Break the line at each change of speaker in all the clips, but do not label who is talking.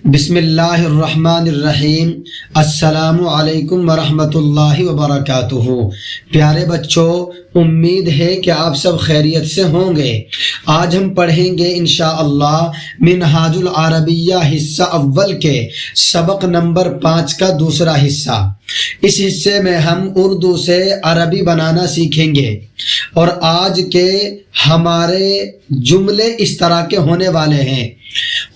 بسم اللہ الرحمن الرحیم۔ السلام علیکم ورحمۃ اللہ وبرکاتہ۔ پیارے بچوں، امید ہے کہ آپ سب خیریت سے ہوں گے۔ آج ہم پڑھیں گے انشاءاللہ منہاج العربیہ حصہ اول کے سبق نمبر 5 کا دوسرا حصہ۔ اس حصے میں ہم اردو سے عربی بنانا سیکھیں گے، اور آج کے ہمارے جملے اس طرح کے ہونے والے ہیں: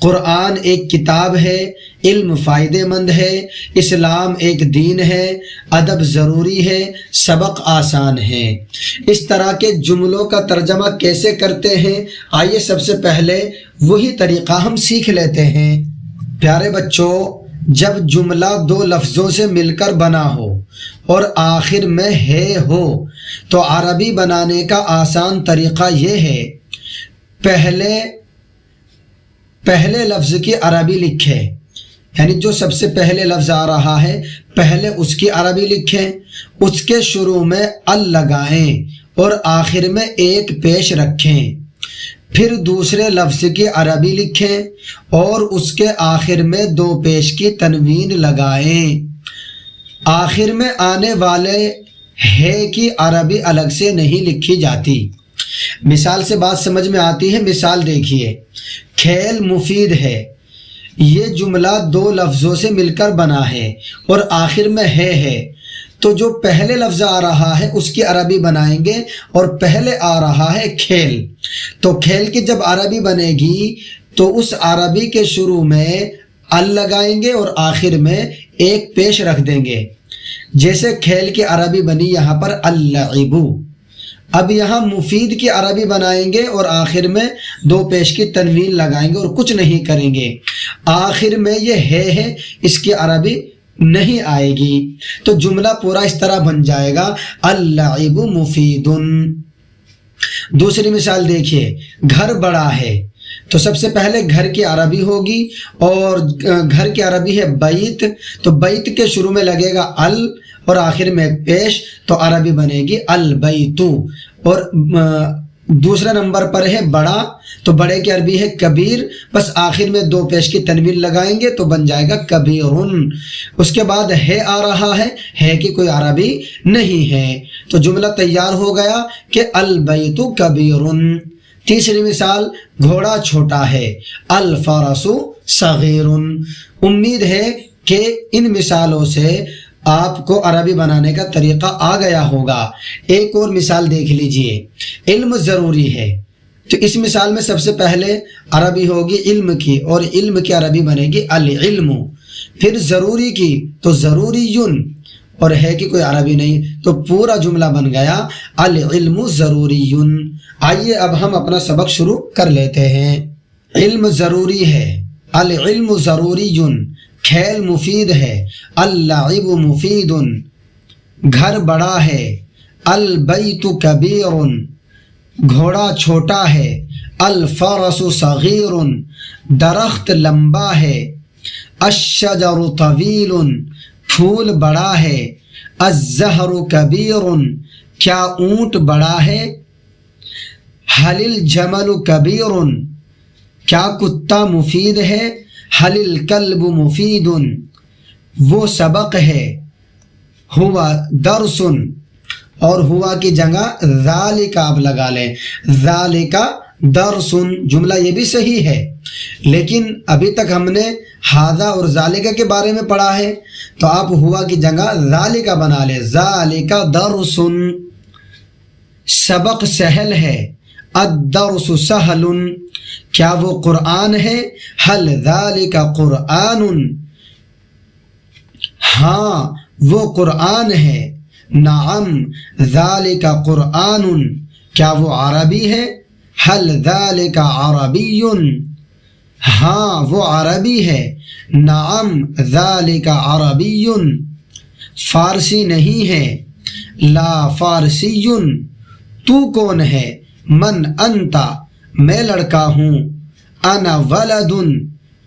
قرآن ایک کتاب ہے، علم فائدہ مند ہے، اسلام ایک دین ہے، ادب ضروری ہے، سبق آسان ہے۔ اس طرح کے جملوں کا ترجمہ کیسے کرتے ہیں، آئیے سب سے پہلے وہی طریقہ ہم سیکھ لیتے ہیں۔ پیارے بچوں، جب جملہ دو لفظوں سے مل کر بنا ہو اور آخر میں ہے ہو تو عربی بنانے کا آسان طریقہ یہ ہے: پہلے لفظ کی عربی لکھیں، یعنی جو سب سے پہلے لفظ آ رہا ہے پہلے اس کی عربی لکھیں، اس کے شروع میں ال لگائیں اور آخر میں ایک پیش رکھیں۔ پھر دوسرے لفظ کی عربی لکھیں اور اس کے آخر میں دو پیش کی تنوین لگائیں۔ آخر میں آنے والے ہے کی عربی الگ سے نہیں لکھی جاتی۔ مثال سے بات سمجھ میں آتی ہے؟ مثال دیکھیے: کھیل مفید ہے۔ یہ جملہ دو لفظوں سے مل کر بنا ہے اور آخر میں ہے، تو جو پہلے لفظ آ رہا ہے اس کی عربی بنائیں گے، اور پہلے آ رہا ہے کھیل، تو کھیل کی جب عربی بنے گی تو اس عربی کے شروع میں ال لگائیں گے اور آخر میں ایک پیش رکھ دیں گے۔ جیسے کھیل کی عربی بنی یہاں پر اللعب۔ اب یہاں مفید کی عربی بنائیں گے اور آخر میں دو پیش کی تنوین لگائیں گے اور کچھ نہیں کریں گے۔ آخر میں یہ ہے، اس کی عربی نہیں آئے گی، تو جملہ پورا اس طرح بن جائے گا: اللعب مفید۔ دوسری مثال دیکھیے: گھر بڑا ہے، تو سب سے پہلے گھر کی عربی ہوگی، اور گھر کی عربی ہے بیت، تو بیت کے شروع میں لگے گا ال اور آخر میں ایک پیش، تو عربی بنے گی البیت۔ اور دوسرے نمبر پر ہے بڑا، تو بڑے کی عربی ہے کبیر، بس آخر میں دو پیش کی تنوین لگائیں گے تو بن جائے گا کبیرن۔ اس کے بعد ہے آ رہا ہے کی کوئی عربی نہیں ہے، تو جملہ تیار ہو گیا کہ البیت کبیرن۔ تیسری مثال: گھوڑا چھوٹا ہے، الفرس صغیر۔ امید ہے کہ ان مثالوں سے آپ کو عربی بنانے کا طریقہ آ گیا ہوگا۔ ایک اور مثال دیکھ لیجئے: علم ضروری ہے، تو اس مثال میں سب سے پہلے عربی ہوگی علم کی، اور علم کی عربی بنے گی العلم۔ پھر ضروری کی تو ضروریٌ، اور ہے کہ کوئی عربی نہیں، تو پورا جملہ بن گیا العلم ضروریٌ۔ آئیے اب ہم اپنا سبق شروع کر لیتے ہیں۔ علم ضروری ہے، العلم ضروریٌ۔ کھیل مفید ہے، اللعب مفید۔ گھر بڑا ہے، البیت کبیر۔ گھوڑا چھوٹا ہے، الفرس صغیر۔ درخت لمبا ہے، الشجر طویل۔ پھول بڑا ہے، الزہر کبیر۔ کیا اونٹ بڑا ہے؟ حل الجمل کبیر۔ کیا کتا مفید ہے؟ حل الکلب مفید۔ وہ سبق ہے، ہوا درس، اور ہوا کی جگہ ذالک آپ لگا لیں، ذالک درس۔ جملہ یہ بھی صحیح ہے، لیکن ابھی تک ہم نے ھذا اور ذالک کے بارے میں پڑھا ہے، تو آپ ہوا کی جگہ ذالک بنا لیں، ذالک درس۔ سبق سہل ہے، الدرس سہل۔ کیا وہ قرآن ہے؟ حل ذالک قرآن۔ ہاں وہ قرآن ہے، نعم ذالک قرآن۔ کیا وہ عربی ہے؟ حل ذالک عربی۔ ہاں وہ عربی ہے، نعم ذالک عربی۔ فارسی نہیں ہے، لا فارسی۔ تو کون ہے؟ من انت، میں لڑکا ہوں۔ انا ولد،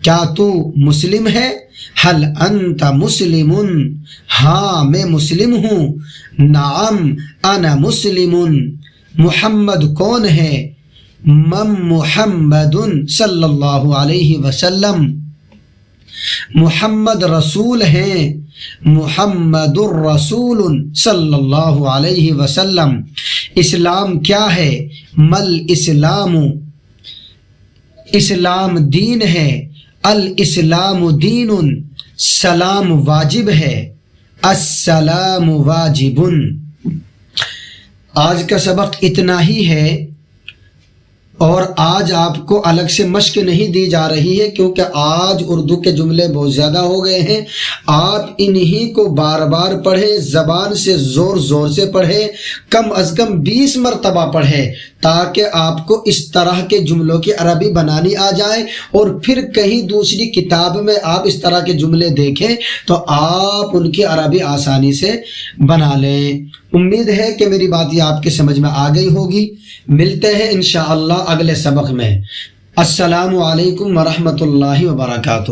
کیا تو مسلم ہے؟ حل انت مسلم، ہاں میں مسلم ہوں۔ نعم انا مسلم۔ محمد کون ہے؟ من محمد صلی اللہ علیہ وسلم۔ محمد رسول ہیں، محمد الرسول صلی اللہ علیہ وسلم۔ اسلام کیا ہے؟ مل اسلام، اسلام دین ہے، الاسلام دین، سلام واجب ہے، السلام واجب۔ آج کا سبق اتنا ہی ہے، اور آج آپ کو الگ سے مشق نہیں دی جا رہی ہے کیونکہ آج اردو کے جملے بہت زیادہ ہو گئے ہیں۔ آپ انہی کو بار بار پڑھیں، زبان سے زور زور سے پڑھیں، کم از کم 20 مرتبہ پڑھیں، تاکہ آپ کو اس طرح کے جملوں کی عربی بنانی آ جائے، اور پھر کہیں دوسری کتاب میں آپ اس طرح کے جملے دیکھیں تو آپ ان کی عربی آسانی سے بنا لیں۔ امید ہے کہ میری بات یہ آپ کے سمجھ میں آ گئی ہوگی۔ ملتے ہیں انشاءاللہ اگلے سبق میں۔ السلام علیکم ورحمۃ اللہ وبرکاتہ۔